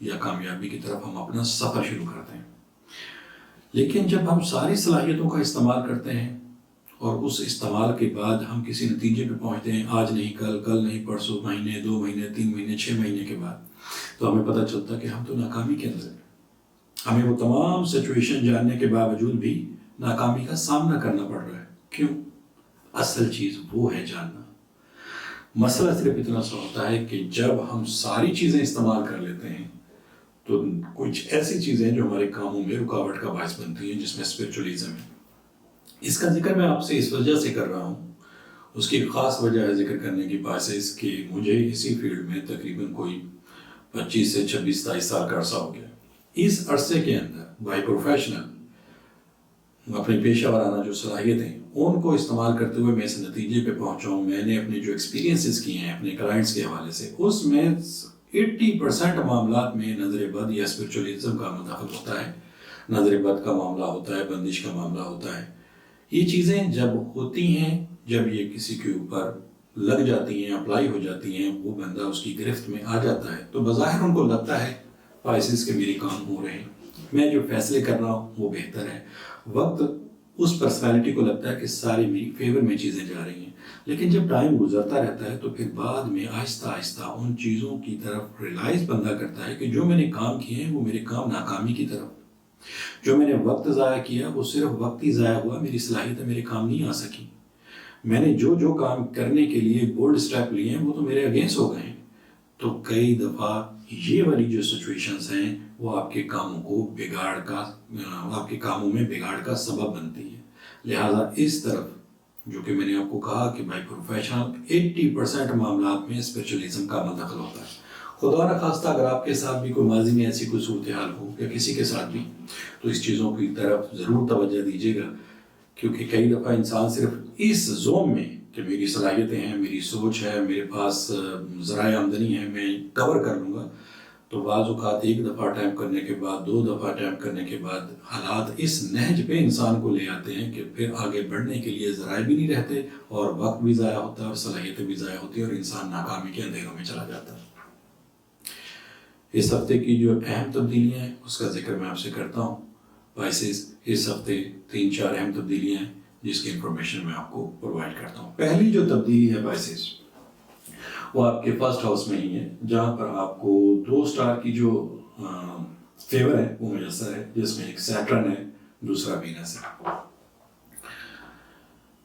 یا کامیابی کی طرف ہم اپنا سفر شروع کرتے ہیں. لیکن جب ہم ساری صلاحیتوں کا استعمال کرتے ہیں اور اس استعمال کے بعد ہم کسی نتیجے پہ پہنچتے ہیں، آج نہیں کل، کل نہیں پرسوں، مہینے، 2 مہینے، 3 مہینے، 6 مہینے کے بعد، تو ہمیں پتہ چلتا کہ ہم تو ناکامی کے اندر ہیں. ہمیں وہ تمام سچویشن جاننے کے باوجود بھی ناکامی کا سامنا کرنا پڑ رہا ہے. کیوں؟ اصل چیز وہ ہے جاننا. مسئلہ صرف اتنا سا ہوتا ہے کہ جب ہم ساری چیزیں استعمال کر لیتے ہیں تو کچھ ایسی چیزیں جو ہمارے کاموں میں رکاوٹ کا باعث بنتی ہیں، جس میں اسپرچولیزم ہے. اس کا ذکر میں آپ سے اس وجہ سے کر رہا ہوں، اس کی خاص وجہ ہے ذکر کرنے کی پاسز کہ مجھے اسی فیلڈ میں تقریباً کوئی 25 سے 26 27 سال کا عرصہ ہو گیا. اس عرصے کے اندر بائی پروفیشنل اپنی پیشہ ورانہ جو صلاحیتیں ان کو استعمال کرتے ہوئے میں اس نتیجے پہ پہنچا ہوں. میں نے اپنے جو ایکسپیرینسز کیے ہیں اپنے کلائنٹس کے حوالے سے، اس میں 80% معاملات میں نظر بد یا اسپرچولیزم کا مداخل ہوتا ہے. نظر بد کا معاملہ ہوتا ہے، بندش کا معاملہ ہوتا ہے. یہ چیزیں جب ہوتی ہیں، جب یہ کسی کے اوپر لگ جاتی ہیں، اپلائی ہو جاتی ہیں، وہ بندہ اس کی گرفت میں آ جاتا ہے، تو بظاہر ان کو لگتا ہے پائسز کے میرے کام ہو رہے ہیں، میں جو فیصلے کر رہا ہوں وہ بہتر ہے. وقت اس پرسنالٹی کو لگتا ہے کہ ساری میری فیور میں چیزیں جا رہی ہیں. لیکن جب ٹائم گزرتا رہتا ہے تو پھر بعد میں آہستہ آہستہ ان چیزوں کی طرف ریلائز بندہ کرتا ہے کہ جو میں نے کام کیے ہیں وہ میرے کام ناکامی کی طرف، جو میں نے وقت ضائع کیا وہ صرف وقت ہی ضائع ہوا، میری صلاحیتیں میرے کام نہیں آ سکی. میں نے جو کام کرنے کے لیے بولڈ اسٹیپ لیے ہیں وہ تو میرے اگینسٹ ہو گئے ہیں. تو کئی دفعہ یہ والی جو سچویشنز ہیں وہ آپ کے کاموں کو آپ کے کاموں میں بگاڑ کا سبب بنتی ہے. لہٰذا اس طرف جو کہ میں نے آپ کو کہا کہ بائی پروفیشنل 80% معاملات میں اسپرچولیزم کا مداخل ہوتا ہے. خدا نخواستہ اگر آپ کے ساتھ بھی کوئی ماضی میں ایسی کوئی صورتحال ہو یا کسی کے ساتھ بھی، تو اس چیزوں کی طرف ضرور توجہ دیجیے گا، کیونکہ کئی دفعہ انسان صرف اس زوم میں کہ میری صلاحیتیں ہیں، میری سوچ ہے، میرے پاس ذرائع آمدنی ہے، میں کور کر لوں گا، تو بعض اوقات ایک دفعہ اٹیمپٹ کرنے کے بعد، 2 دفعہ اٹیمپٹ کرنے کے بعد حالات اس نہج پہ انسان کو لے آتے ہیں کہ پھر آگے بڑھنے کے لیے ذرائع بھی نہیں رہتے اور وقت بھی ضائع ہوتا ہے اور صلاحیتیں بھی ضائع ہوتی ہیں اور انسان ناکامی کے اندھیروں میں چلا جاتا ہے. اس ہفتے کی جو اہم تبدیلیاں ہیں اس کا ذکر میں آپ سے کرتا ہوں. پائسز اس ہفتے 3-4 اہم تبدیلیاں ہیں جس کی انفارمیشن میں آپ کو پرووائڈ کرتا ہوں. پہلی جو تبدیلی ہے پائسز وہ آپ کے فرسٹ ہاؤس میں ہی ہے، جہاں پر آپ کو 2 اسٹار کی جو فیور ہے وہ میسر ہے، جس میں ایک سیٹرن ہے، دوسرا وینس ہے.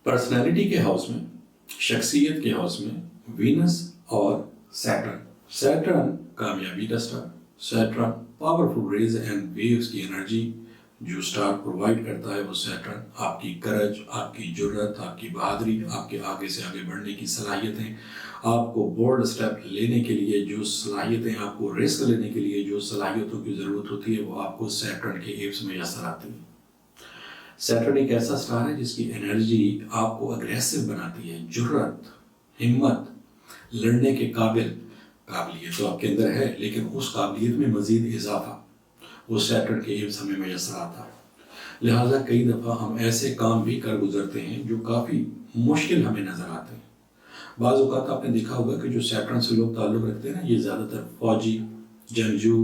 پرسنالٹی کے ہاؤس میں، شخصیت کے ہاؤس میں وینس اور سیٹرن کامیابی کا star. Saturn powerful rays and waves کی انرجی جو اسٹار پرووائڈ کرتا ہے وہ سیٹرن آپ کی کرج، آپ کی جرت، آپ کی بہادری، آپ کے آگے سے آگے بڑھنے کی صلاحیتیں، آپ کو بولڈ اسٹیپ لینے کے لیے جو صلاحیتیں، آپ کو رسک لینے کے لیے جو صلاحیتوں کی ضرورت ہوتی ہے وہ آپ کو سیٹرن کے ایوز میں میسر آتی ہے. سیٹرن ایک ایسا اسٹار ہے جس کی انرجی آپ کو اگریسو بناتی ہے. جرت، ہمت، لڑنے کے قابلیت تو آپ کے اندر ہے، لیکن اس قابلیت میں مزید اضافہ وہ سیٹرن کے ایوز ہمیں میسر آتا ہے. لہٰذا کئی دفعہ ہم ایسے کام بھی کر گزرتے ہیں جو کافی مشکل ہمیں نظر آتے ہیں. بعض اوقات آپ نے دیکھا ہوگا کہ جو سیٹرن سے لوگ تعلق رکھتے ہیں نا، یہ زیادہ تر فوجی، جنگجو،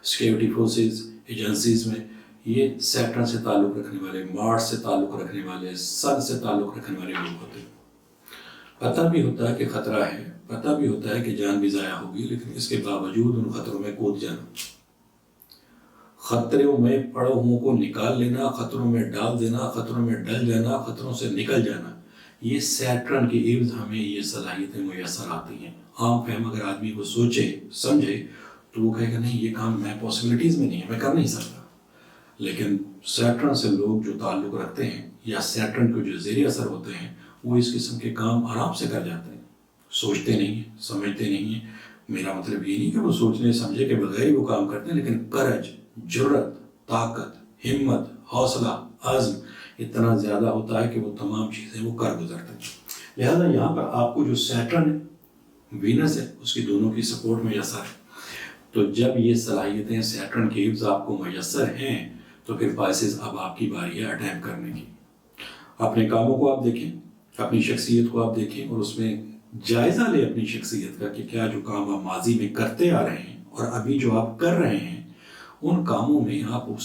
سیکیورٹی فورسز، ایجنسیز میں یہ سیٹرن سے تعلق رکھنے والے، مارس سے تعلق رکھنے والے، سن سے تعلق رکھنے والے لوگ ہوتے ہیں. پتہ بھی ہوتا ہے کہ خطرہ ہے، پتہ بھی ہوتا ہے کہ جان بھی ضائع ہوگی، لیکن اس کے باوجود ان خطروں میں کود جانا، خطروں میں پڑے ہوں کو نکال لینا، خطروں میں ڈال دینا، خطروں میں ڈل جانا، خطروں سے نکل جانا، یہ سیٹرن کے ایوز ہمیں یہ صلاحیتیں میسر آتی ہیں. عام فہم اگر آدمی کو سوچے سمجھے تو وہ کہے گا نہیں یہ کام میں پاسبلٹیز میں نہیں ہے، میں کر نہیں سکتا. لیکن سیٹرن سے لوگ جو تعلق رکھتے ہیں یا سیٹرن کو جو زیر اثر ہوتے ہیں وہ اس قسم کے کام آرام سے کر جاتے ہیں. سوچتے نہیں ہیں، سمجھتے نہیں ہیں. میرا مطلب یہ نہیں کہ وہ سوچنے سمجھے کے بغیر ہی وہ کام کرتے ہیں، لیکن کرج، جرت، طاقت، ہمت، حوصلہ، عزم اتنا زیادہ ہوتا ہے کہ وہ تمام چیزیں وہ کر گزرتے ہیں. لہذا یہاں پر آپ کو جو سیٹرن ہے، وینس ہے، اس کی دونوں کی سپورٹ میسر ہے. تو جب یہ صلاحیتیں سیٹرن کے ایوز آپ کو میسر ہیں تو پھر پائسز اب آپ کی باری ہے اٹیمپٹ کرنے کی. اپنے کاموں کو آپ دیکھیں، اپنی شخصیت کو آپ دیکھیں اور اس میں جائزہ لیں اپنی شخصیت کا کہ کیا جو کام آپ ماضی میں کرتے آ رہے ہیں اور ابھی جو آپ کر رہے ہیں ان کاموں میں آپ اس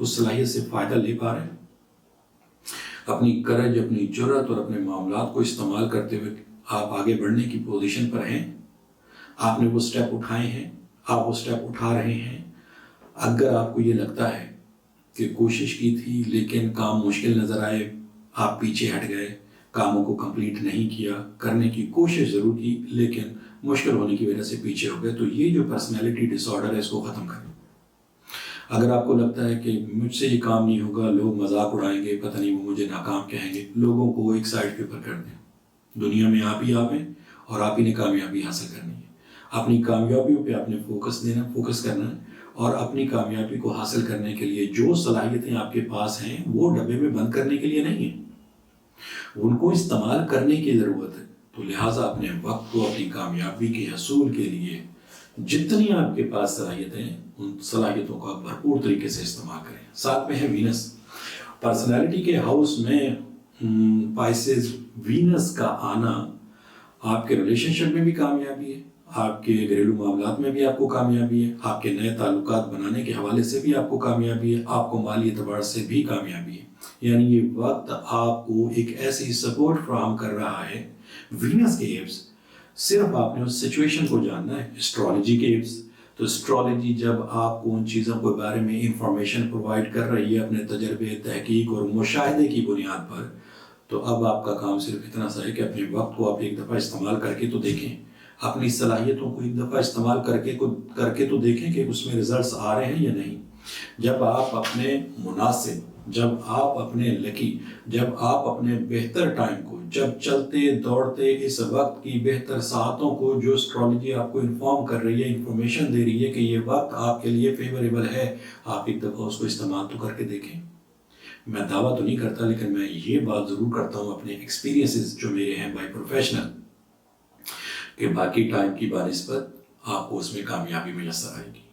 صلاحیت سے فائدہ لے پا رہے ہیں؟ اپنی کرج، اپنی جرأت اور اپنے معاملات کو استعمال کرتے ہوئے آپ آگے بڑھنے کی پوزیشن پر ہیں؟ آپ نے وہ سٹیپ اٹھائے ہیں، آپ وہ سٹیپ اٹھا رہے ہیں؟ اگر آپ کو یہ لگتا ہے کہ کوشش کی تھی لیکن کام مشکل نظر آئے، آپ پیچھے ہٹ گئے، کاموں کو کمپلیٹ نہیں کیا، کرنے کی کوشش ضرور کی لیکن مشکل ہونے کی وجہ سے پیچھے ہو گئے، تو یہ جو پرسنالٹی ڈس آرڈر ہے اس کو ختم کریں۔ اگر آپ کو لگتا ہے کہ مجھ سے یہ کام نہیں ہوگا، لوگ مذاق اڑائیں گے، پتہ نہیں وہ مجھے ناکام کہیں گے، لوگوں کو ایک سائڈ کے اوپر کر دیں۔ دنیا میں آپ ہی آپ ہیں اور آپ ہی نے کامیابی حاصل کرنی ہے۔ اپنی کامیابیوں پہ آپ نے فوکس کرنا ہے، اور اپنی کامیابی کو حاصل کرنے کے لیے جو صلاحیتیں آپ کے پاس ہیں وہ ڈبے میں بند کرنے کے لیے نہیں ہیں، ان کو استعمال کرنے کی ضرورت ہے۔ تو لہٰذا اپنے وقت کو اپنی کامیابی کے حصول کے لیے جتنی آپ کے پاس صلاحیتیں ہیں ان صلاحیتوں کا بھرپور طریقے سے استعمال کریں۔ ساتھ میں ہے وینس۔ پرسنالٹی کے ہاؤس میں پائسز وینس کا آنا آپ کے ریلیشن شپ میں بھی کامیابی ہے، آپ کے گھریلو معاملات میں بھی آپ کو کامیابی ہے، آپ کے نئے تعلقات بنانے کے حوالے سے بھی آپ کو کامیابی ہے، آپ کو مالی اعتبار سے بھی کامیابی ہے۔ یعنی یہ وقت آپ کو ایک ایسی سپورٹ فراہم کر رہا ہے۔ وینس کے ایپس، صرف آپ نے اس سچویشن کو جاننا ہے۔ اسٹرالوجی کے ایپس، تو اسٹرالوجی جب آپ کو ان چیزوں کے بارے میں انفارمیشن پرووائڈ کر رہی ہے اپنے تجربے، تحقیق اور مشاہدے کی بنیاد پر، تو اب آپ کا کام صرف اتنا سا ہے کہ اپنے وقت کو آپ ایک دفعہ استعمال کر کے تو دیکھیں، اپنی صلاحیتوں کو ایک دفعہ استعمال کر کے تو دیکھیں کہ اس میں ریزلٹس آ رہے ہیں یا نہیں۔ جب آپ اپنے مناسب، جب آپ اپنے لکی، جب آپ اپنے بہتر ٹائم کو، جب چلتے دوڑتے اس وقت کی بہتر ساعتوں کو جو اسٹرالوجی آپ کو انفارم کر رہی ہے، انفارمیشن دے رہی ہے کہ یہ وقت آپ کے لیے فیوریبل ہے، آپ ایک دفعہ اس کو استعمال تو کر کے دیکھیں۔ میں دعویٰ تو نہیں کرتا لیکن میں یہ بات ضرور کرتا ہوں اپنے ایکسپیرینسز جو میرے ہیں بائی پروفیشنل، کہ باقی ٹائم کی بنسبت آپ کو اس میں کامیابی میسر آئے گی۔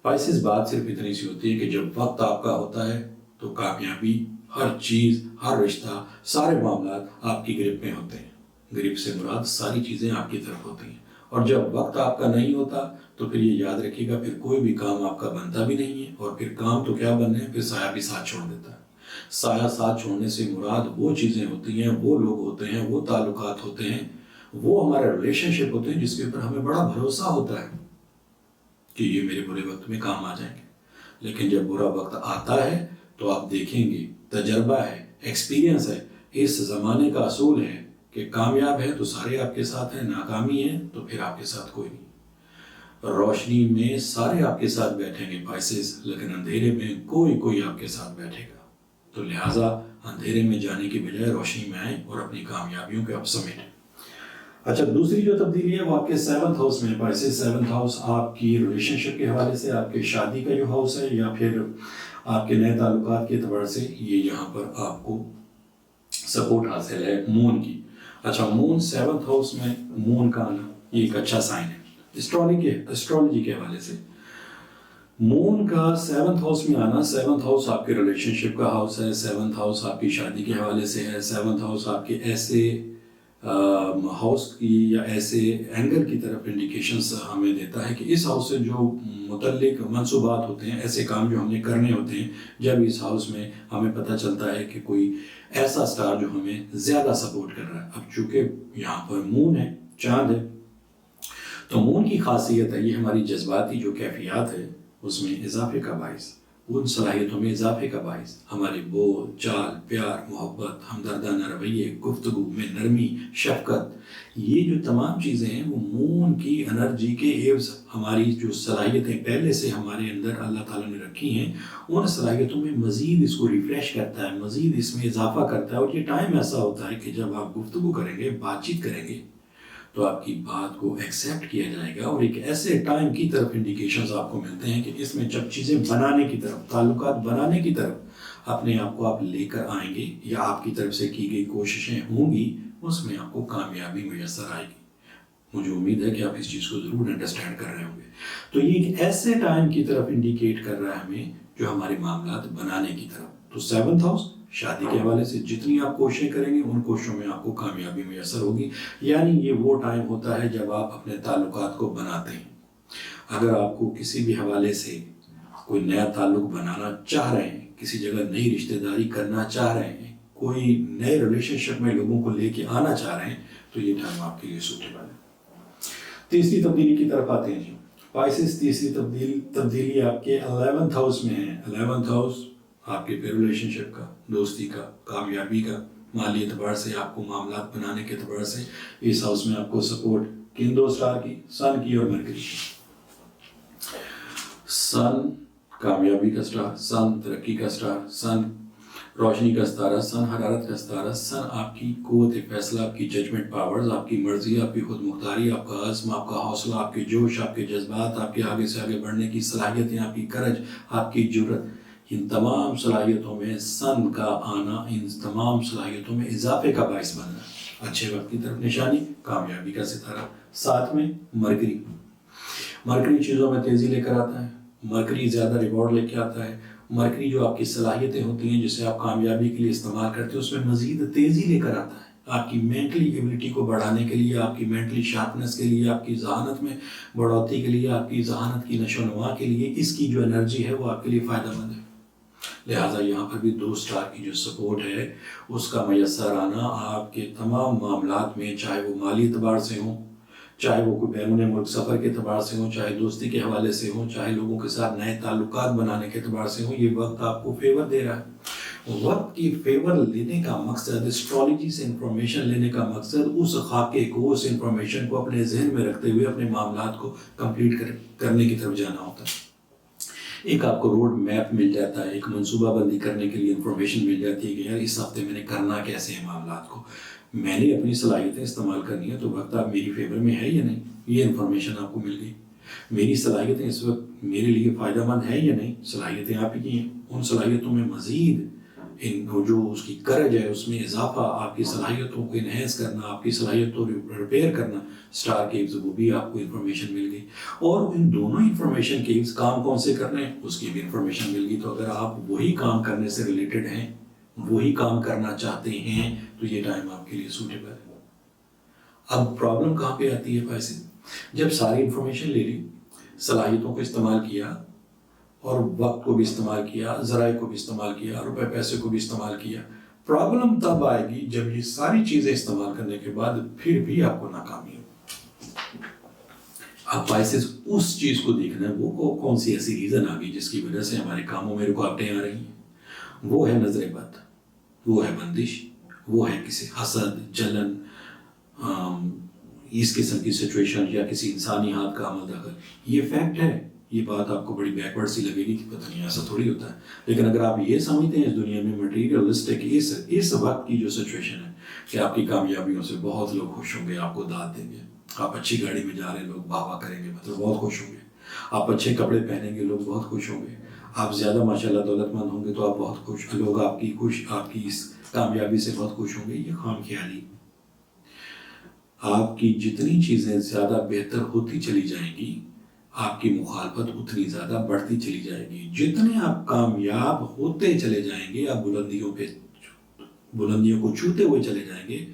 پائسز بات صرف اتنی سی ہوتی ہے کہ جب وقت آپ کا ہوتا ہے تو کامیابی، ہر چیز، ہر رشتہ، سارے معاملات آپ کی گرپ میں ہوتے ہیں۔ گرپ سے مراد ساری چیزیں آپ کی طرف ہوتی ہیں، اور جب وقت آپ کا نہیں ہوتا تو پھر یہ یاد رکھیے گا پھر کوئی بھی کام آپ کا بنتا بھی نہیں ہے، اور پھر کام تو کیا بننے ہیں، پھر سایہ بھی ساتھ چھوڑ دیتا ہے۔ سایہ ساتھ چھوڑنے سے مراد وہ چیزیں ہوتی ہیں، وہ لوگ ہوتے ہیں، وہ تعلقات ہوتے ہیں، وہ ہمارے ریلیشن شپ ہوتے ہیں جس کے اوپر ہمیں بڑا بھروسہ ہوتا ہے کہ یہ میرے برے وقت میں کام آ جائیں گے۔ لیکن جب برا وقت آتا ہے تو آپ دیکھیں گے، تجربہ ہے، ایکسپیرینس ہے، اس زمانے کا اصول ہے کہ کامیاب ہے تو سارے آپ کے ساتھ ہیں، ناکامی ہے تو پھر آپ کے ساتھ کوئی نہیں۔ روشنی میں سارے آپ کے ساتھ بیٹھیں گے پائسز، لیکن اندھیرے میں کوئی آپ کے ساتھ بیٹھے گا۔ تو لہٰذا اندھیرے میں جانے کی بجائے روشنی میں آئیں اور اپنی کامیابیوں کو آپ سمیٹیں۔ اچھا، دوسری جو تبدیلی ہے وہ آپ کے 7th ہاؤس میں۔ پائسز 7th ہاؤس آپ کی ریلیشن شپ کے حوالے سے، آپ کے شادی کا جو ہاؤس ہے یا پھر آپ کے نئے تعلقات کے اعتبار سے، یہ یہاں پر آپ کو سپورٹ حاصل ہے مون کی۔ اچھا، مون 7th ہاؤس میں مون کا آنا یہ ایک اچھا سائن ہے اسٹرالوجی کے حوالے سے۔ مون کا 7th ہاؤس میں آنا، 7th ہاؤس آپ کے ریلیشن شپ کا ہاؤس ہے، 7th ہاؤس آپ کی شادی کے حوالے سے ہے، 7th ہاؤس آپ کے ایسے ہاؤس کی یا ایسے اینگل کی طرف انڈیکیشنز ہمیں دیتا ہے کہ اس ہاؤس سے جو متعلق منصوبات ہوتے ہیں، ایسے کام جو ہم نے کرنے ہوتے ہیں، جب اس ہاؤس میں ہمیں پتہ چلتا ہے کہ کوئی ایسا سٹار جو ہمیں زیادہ سپورٹ کر رہا ہے۔ اب چونکہ یہاں پر مون ہے، چاند ہے، تو مون کی خاصیت ہے یہ ہماری جذباتی جو کیفیات ہے اس میں اضافے کا باعث، ان صلاحیتوں میں اضافے کا باعث، ہمارے بول چال، پیار، محبت، ہمدردانہ رویے، گفتگو میں نرمی، شفقت، یہ جو تمام چیزیں ہیں وہ مون کی انرجی کے عوض ہماری جو صلاحیتیں پہلے سے ہمارے اندر اللہ تعالیٰ نے رکھی ہیں، ان صلاحیتوں میں مزید اس کو ریفریش کرتا ہے، مزید اس میں اضافہ کرتا ہے۔ اور یہ ٹائم ایسا ہوتا ہے کہ جب آپ گفتگو کریں گے، بات چیت کریں گے، تو آپ کی بات کو ایکسیپٹ کیا جائے گا، اور ایک ایسے ٹائم کی طرف انڈیکیشنز آپ کو ملتے ہیں کہ اس میں جب چیزیں بنانے کی طرف، تعلقات بنانے کی طرف اپنے آپ کو آپ لے کر آئیں گے، یا آپ کی طرف سے کی گئی کوششیں ہوں گی، اس میں آپ کو کامیابی میسر آئے گی۔ مجھے امید ہے کہ آپ اس چیز کو ضرور انڈرسٹینڈ کر رہے ہوں گے۔ تو یہ ایک ایسے ٹائم کی طرف انڈیکیٹ کر رہا ہے ہمیں جو ہمارے معاملات بنانے کی طرف۔ تو 7th ہاؤس شادی کے حوالے سے جتنی آپ کوششیں کریں گے ان کوششوں میں آپ کو کامیابی میسر ہوگی۔ یعنی یہ وہ ٹائم ہوتا ہے جب آپ اپنے تعلقات کو بناتے ہیں۔ اگر آپ کو کسی بھی حوالے سے کوئی نیا تعلق بنانا چاہ رہے ہیں، کسی جگہ نئی رشتہ داری کرنا چاہ رہے ہیں، کوئی نئے ریلیشن شپ میں لوگوں کو لے کے آنا چاہ رہے ہیں، تو یہ ٹائم آپ کے لیے سوٹیبل ہے۔ تیسری تبدیلی کی طرف آتے ہیں جی پائسس۔ تیسری تبدیلی آپ کے 11th ہاؤس میں ہے۔ 11th ہاؤس آپ کے ریلیشن شپ کا، دوستی کا، کامیابی کا، مالی اعتبار سے، آپ کو معاملات بنانے کے اعتبار سے اس ہاؤس میں آپ کو سپورٹ کن دو اسٹار کی؟ سن کی اور مرکری کی۔ سن کامیابی کا اسٹار، سن ترقی کا اسٹار، سن روشنی کا ستارہ، سن حرارت کا ستارہ، سن آپ کی قوت فیصلہ، آپ کی ججمنٹ پاورز، آپ کی مرضی، آپ کی خود مختاری، آپ کا عزم، آپ کا حوصلہ، آپ کے جوش، آپ کے جذبات، آپ کے آگے سے آگے بڑھنے کی صلاحیتیں، آپ کی کرج، آپ کی جرت، ان تمام صلاحیتوں میں سن کا آنا، ان تمام صلاحیتوں میں اضافے کا باعث بننا، اچھے وقت کی طرف نشانی، کامیابی کا ستارہ۔ ساتھ میں مرکری۔ مرکری چیزوں میں تیزی لے کر آتا ہے، مرکری زیادہ ریوارڈ لے کے آتا ہے، مرکری جو آپ کی صلاحیتیں ہوتی ہیں جسے آپ کامیابی کے لیے استعمال کرتے ہیں، اس میں مزید تیزی لے کر آتا ہے، آپ کی مینٹلی ایبلٹی کو بڑھانے کے لیے، آپ کی مینٹلی شارپنس کے لیے، آپ کی ذہانت میں بڑھوتری کے لیے، آپ کی ذہانت کی نشو و نما کے لیے، اس کی جو انرجی ہے وہ آپ کے لیے فائدہ مند ہے۔ لہٰذا یہاں پر بھی 2 اسٹار کی جو سپورٹ ہے اس کا میسر آنا آپ کے تمام معاملات میں، چاہے وہ مالی اعتبار سے ہوں، چاہے وہ کوئی بیرون ملک سفر کے اعتبار سے ہوں، چاہے دوستی کے حوالے سے ہوں، چاہے لوگوں کے ساتھ نئے تعلقات بنانے کے اعتبار سے ہوں، یہ وقت آپ کو فیور دے رہا ہے۔ وقت کی فیور لینے کا مقصد، اسٹرالوجی سے انفارمیشن لینے کا مقصد، اس خاکے کو، اس انفارمیشن کو اپنے ذہن میں رکھتے ہوئے اپنے معاملات کو کمپلیٹ کرنے کی طرف جانا ہوتا ہے۔ ایک آپ کو روڈ میپ مل جاتا ہے، ایک منصوبہ بندی کرنے کے لیے انفارمیشن مل جاتی ہے کہ یار اس ہفتے میں نے کرنا کیسے ہے معاملات کو، میں نے اپنی صلاحیتیں استعمال کرنی ہے، تو وقت آپ میری فیور میں ہے یا نہیں، یہ انفارمیشن آپ کو مل گئی۔ میری صلاحیتیں اس وقت میرے لیے فائدہ مند ہے یا نہیں، صلاحیتیں آپ ہی کی ہیں، ان صلاحیتوں میں مزید جو اس کی کرج ہے اس میں اضافہ، آپ کی صلاحیتوں کو انہینس کرنا، آپ کی صلاحیتوں کو ریپیئر کرنا، اسٹار کیوز وہ بھی آپ کو انفارمیشن مل گئی۔ اور ان دونوں انفارمیشن کیوز کام کون سے کرنے ہیں اس کی بھی انفارمیشن مل گئی۔ تو اگر آپ وہی کام کرنے سے ریلیٹڈ ہیں، وہی کام کرنا چاہتے ہیں، تو یہ ٹائم آپ کے لیے سوٹیبل ہے۔ اب پرابلم کہاں پہ آتی ہے فیصل؟ جب ساری انفارمیشن لے لی، صلاحیتوں کو استعمال کیا، اور وقت کو بھی استعمال کیا، ذرائع کو بھی استعمال کیا، روپے پیسے کو بھی استعمال کیا، پرابلم تب آئے گی جب یہ ساری چیزیں استعمال کرنے کے بعد پھر بھی آپ کو ناکامی ہو۔ اب پائسز اس چیز کو دیکھنا ہے، وہ کون سی ایسی ریزن آ گئی جس کی وجہ سے ہمارے کاموں میں رکاوٹیں آ رہی ہیں۔ وہ ہے نظر بد، وہ ہے بندش، وہ ہے کسی حسد، جلن، اس قسم کی سچویشن، یا کسی انسانی ہاتھ کا عمل دخل۔ یہ فیکٹ ہے، یہ بات آپ کو بڑی بیکورڈ سی لگے گی کہ پتہ نہیں ایسا تھوڑی ہوتا ہے، لیکن اگر آپ یہ سمجھتے ہیں اس دنیا میں مٹیریلسٹک اس وقت کی جو سچویشن ہے کہ آپ کی کامیابیوں سے بہت لوگ خوش ہوں گے، آپ کو داد دیں گے، آپ اچھی گاڑی میں جا رہے ہیں، لوگ واہ واہ کریں گے، مطلب بہت خوش ہوں گے، آپ اچھے کپڑے پہنیں گے، لوگ بہت خوش ہوں گے، آپ زیادہ ماشاءاللہ دولت مند ہوں گے تو آپ بہت خوش، لوگ آپ کی اس کامیابی سے بہت خوش ہوں گے۔ یہ خام خیالی، آپ کی جتنی چیزیں زیادہ بہتر ہوتی چلی جائیں گی، آپ کی مخالفت اتنی زیادہ بڑھتی چلی جائے گی۔ جتنے آپ کامیاب ہوتے چلے جائیں گے، آپ بلندیوں کو چھوتے ہوئے چلے جائیں گے،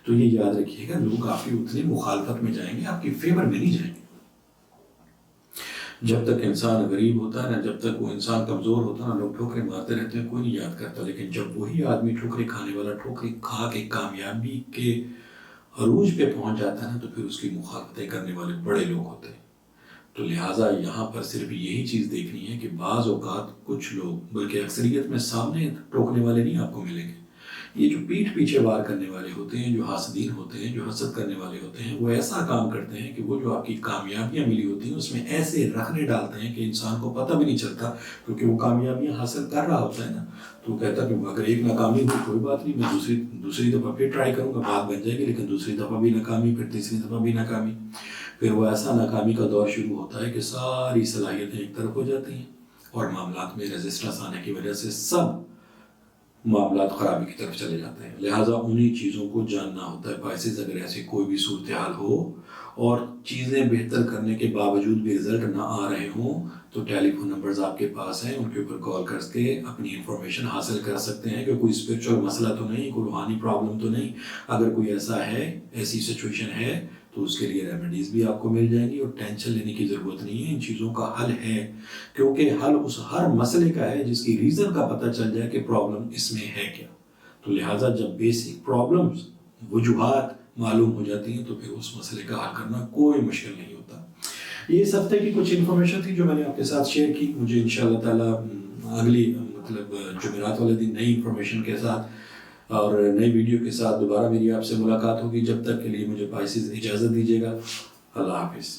تو یہ یاد رکھیے گا، لوگ آپ کی اتنی مخالفت میں جائیں گے، آپ کی فیور میں نہیں جائیں گے۔ جب تک انسان غریب ہوتا ہے نا، جب تک وہ انسان کمزور ہوتا ہے نا، لوگ ٹھوکریں مارتے رہتے ہیں، کوئی نہیں یاد کرتا، لیکن جب وہی آدمی ٹھوکریں کھانے والا ٹھوکریں کھا کے کامیابی کے عروج پہ پہنچ جاتا ہے نا، تو پھر اس کی مخالفتیں کرنے والے بڑے لوگ ہوتے ہیں۔ تو لہٰذا یہاں پر صرف یہی چیز دیکھنی ہے کہ بعض اوقات کچھ لوگ، بلکہ اکثریت میں سامنے ٹوکنے والے نہیں آپ کو ملیں گے، یہ جو پیٹھ پیچھے وار کرنے والے ہوتے ہیں، جو حاسدین ہوتے ہیں، جو حسد کرنے والے ہوتے ہیں، وہ ایسا کام کرتے ہیں کہ وہ جو آپ کی کامیابیاں ملی ہوتی ہیں اس میں ایسے رخنے ڈالتے ہیں کہ انسان کو پتہ بھی نہیں چلتا، کیونکہ وہ کامیابیاں حاصل کر رہا ہوتا ہے نا، تو وہ کہتا کہ اگر ایک ناکامی ہوئی کوئی بات نہیں، میں دوسری دفعہ پھر ٹرائی کروں گا، بات بن جائے گی، لیکن دوسری دفعہ بھی ناکامی، پھر تیسری دفعہ بھی ناکامی، پھر وہ ایسا ناکامی کا دور شروع ہوتا ہے کہ ساری صلاحیتیں ایک طرف ہو جاتی ہیں، اور معاملات میں ریزسٹنس آنے کی وجہ سے سب معاملات خرابی کی طرف چلے جاتے ہیں۔ لہٰذا انہی چیزوں کو جاننا ہوتا ہے۔ پائسز، اگر ایسی کوئی بھی صورتحال ہو اور چیزیں بہتر کرنے کے باوجود بھی رزلٹ نہ آ رہے ہوں، تو ٹیلی فون نمبرز آپ کے پاس ہیں، ان کے اوپر کال کر کے اپنی انفارمیشن حاصل کر سکتے ہیں کہ کوئی اسپرچل مسئلہ تو نہیں، کوئی روحانی پرابلم تو نہیں۔ اگر کوئی ایسا ہے، ایسی سچویشن ہے، تو اس کے لیے ریمیڈیز بھی آپ کو مل جائیں گی، اور ٹینشن لینے کی ضرورت نہیں ہے، ان چیزوں کا حل ہے، کیونکہ حل اس ہر مسئلے کا ہے جس کی ریزن کا پتہ چل جائے کہ پرابلم اس میں ہے کیا. تو لہٰذا جب بیسک پرابلمز، وجوہات معلوم ہو جاتی ہیں تو پھر اس مسئلے کا حل کرنا کوئی مشکل نہیں ہوتا. یہ اس ہفتے کی کچھ انفارمیشن تھی جو میں نے آپ کے ساتھ شیئر کی. مجھے انشاءاللہ تعالیٰ اگلی جمعرات والے دن نئی انفارمیشن کے ساتھ اور نئی ویڈیو کے ساتھ دوبارہ میری آپ سے ملاقات ہوگی. جب تک کے لیے مجھے پائسز اجازت دیجیے گا. اللہ حافظ.